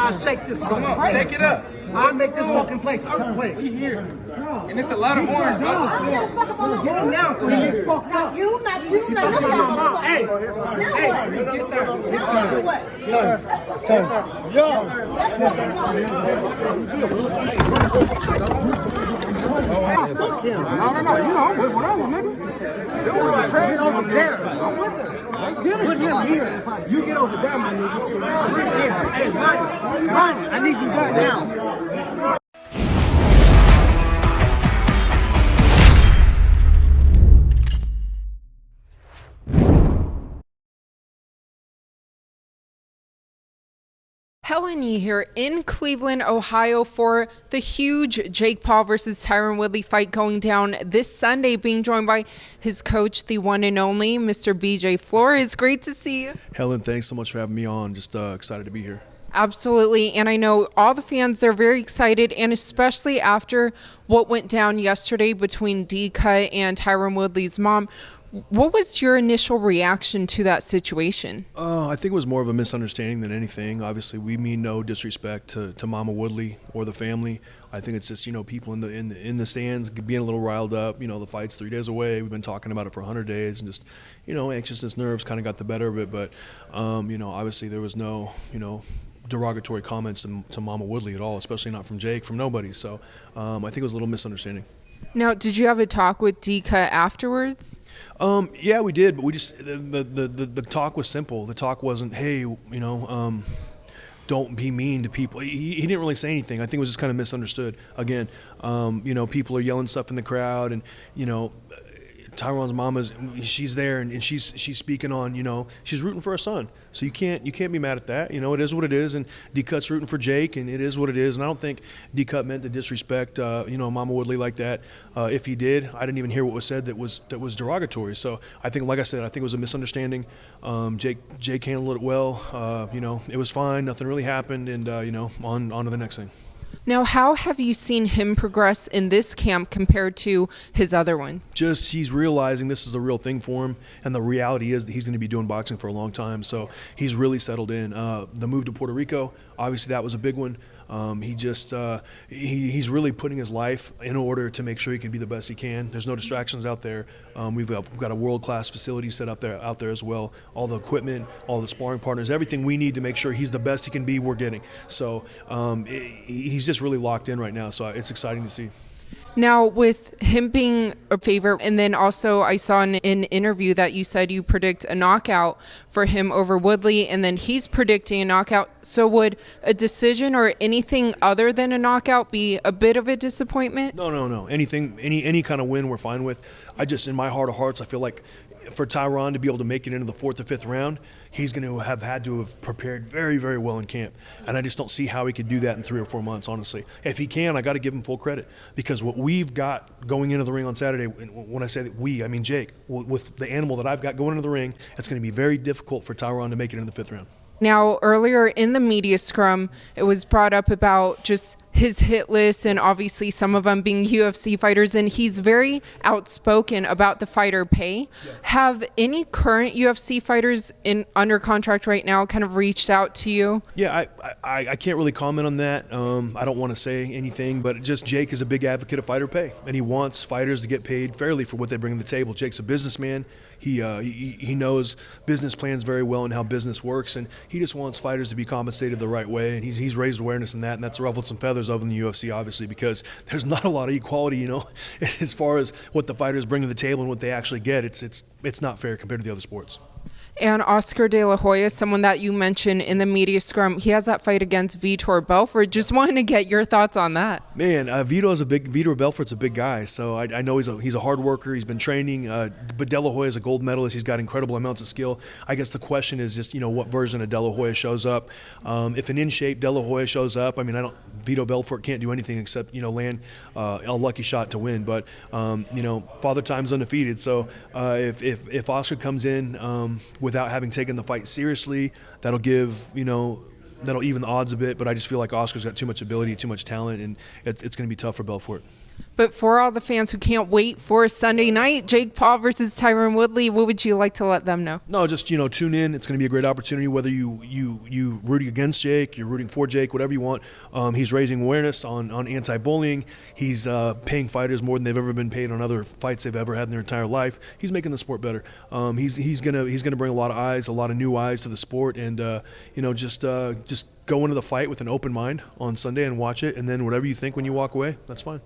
I'll shake this. Come on, shake it up. I'll make this walking place earthquake. We here. And it's a lot of orange, about to swarm. Get him down for you. Not you, not you, not you. Hey, get there. Turn. No, you know, I'm with whatever, nigga. You want to trade over there. I'm with that. Let's get it. Put him here. You get over there, my nigga. Hey, Ronnie, I need you there now. Helen Yee here in Cleveland, Ohio for the huge Jake Paul versus Tyron Woodley fight going down this Sunday, being joined by his coach, the one and only Mr. BJ Flores. Great to see you. Helen, thanks so much for having me on. Just excited to be here. Absolutely, and I know all the fans, they're very excited, and especially after what went down yesterday between D-Cut and Tyron Woodley's mom. What was your initial reaction to that situation? I think it was more of a misunderstanding than anything. Obviously, we mean no disrespect to Mama Woodley or the family. I think it's just, people in the stands being a little riled up. The fight's 3 days away. We've been talking about it for 100 days, and just, anxiousness, nerves kind of got the better of it. But, obviously there was no, derogatory comments to Mama Woodley at all, especially not from Jake, from nobody. So I think it was a little misunderstanding. Now, did you have a talk with D-Cut afterwards? Yeah, we did, but we just the talk was simple. The talk wasn't, hey, don't be mean to people. He didn't really say anything. I think it was just kind of misunderstood. Again, people are yelling stuff in the crowd, and Tyron's mama, she's there, and she's speaking on, she's rooting for her son. So you can't be mad at that. It is what it is, and D-Cut's rooting for Jake, and it is what it is. And I don't think D-Cut meant to disrespect, Mama Woodley like that. If he did, I didn't even hear what was said that was derogatory. So I think, like I said, I think it was a misunderstanding. Jake handled it well. It was fine. Nothing really happened, and on to the next thing. Now, how have you seen him progress in this camp compared to his other ones? Just he's realizing this is the real thing for him, and the reality is that he's going to be doing boxing for a long time. So he's really settled in. The move to Puerto Rico, obviously that was a big one. He's really putting his life in order to make sure he can be the best he can. There's no distractions out there. We've got a world-class facility set up out there as well. All the equipment, all the sparring partners, everything we need to make sure he's the best he can be, we're getting. So he's just really locked in right now. So it's exciting to see. Now, with him being a favorite, and then also I saw in an interview that you said you predict a knockout for him over Woodley, and then he's predicting a knockout. So would a decision or anything other than a knockout be a bit of a disappointment? No. Anything, any kind of win we're fine with. I just, in my heart of hearts, I feel like for Tyron to be able to make it into the 4th or 5th round, he's going to have had to have prepared very, very well in camp. And I just don't see how he could do that in 3 or 4 months, honestly. If he can, I got to give him full credit, because what we've got going into the ring on Saturday, when I say that we, I mean Jake, with the animal that I've got going into the ring, it's going to be very difficult for Tyron to make it into the 5th round. Now, earlier in the media scrum, it was brought up about just his hit list, and obviously some of them being UFC fighters, and he's very outspoken about the fighter pay. Yeah. Have any current UFC fighters under contract right now kind of reached out to you? Yeah, I can't really comment on that. I don't want to say anything, but just Jake is a big advocate of fighter pay, and he wants fighters to get paid fairly for what they bring to the table. Jake's a businessman. He knows business plans very well and how business works, and he just wants fighters to be compensated the right way, and he's raised awareness in that, and that's ruffled some feathers over in the UFC, obviously, because there's not a lot of equality, as far as what the fighters bring to the table and what they actually get. It's not fair compared to the other sports. And Oscar De La Hoya, someone that you mentioned in the media scrum, he has that fight against Vitor Belfort. Just wanted to get your thoughts on that. Man, Vitor Belfort's a big guy, so I know he's a hard worker. He's been training, but De La Hoya is a gold medalist. He's got incredible amounts of skill. I guess the question is just, what version of De La Hoya shows up. If an in-shape De La Hoya shows up, Vitor Belfort can't do anything except, land a lucky shot to win. But, Father Time's undefeated, so if Oscar comes in without having taken the fight seriously, that'll even the odds a bit, but I just feel like Oscar's got too much ability, too much talent, and it's going to be tough for Belfort. But for all the fans who can't wait for Sunday night, Jake Paul versus Tyron Woodley, what would you like to let them know? No, just tune in. It's going to be a great opportunity. Whether you rooting against Jake, you're rooting for Jake, whatever you want. He's raising awareness on anti-bullying. He's paying fighters more than they've ever been paid on other fights they've ever had in their entire life. He's making the sport better. He's gonna bring a lot of eyes, a lot of new eyes to the sport, and just go into the fight with an open mind on Sunday and watch it. And then whatever you think when you walk away, that's fine.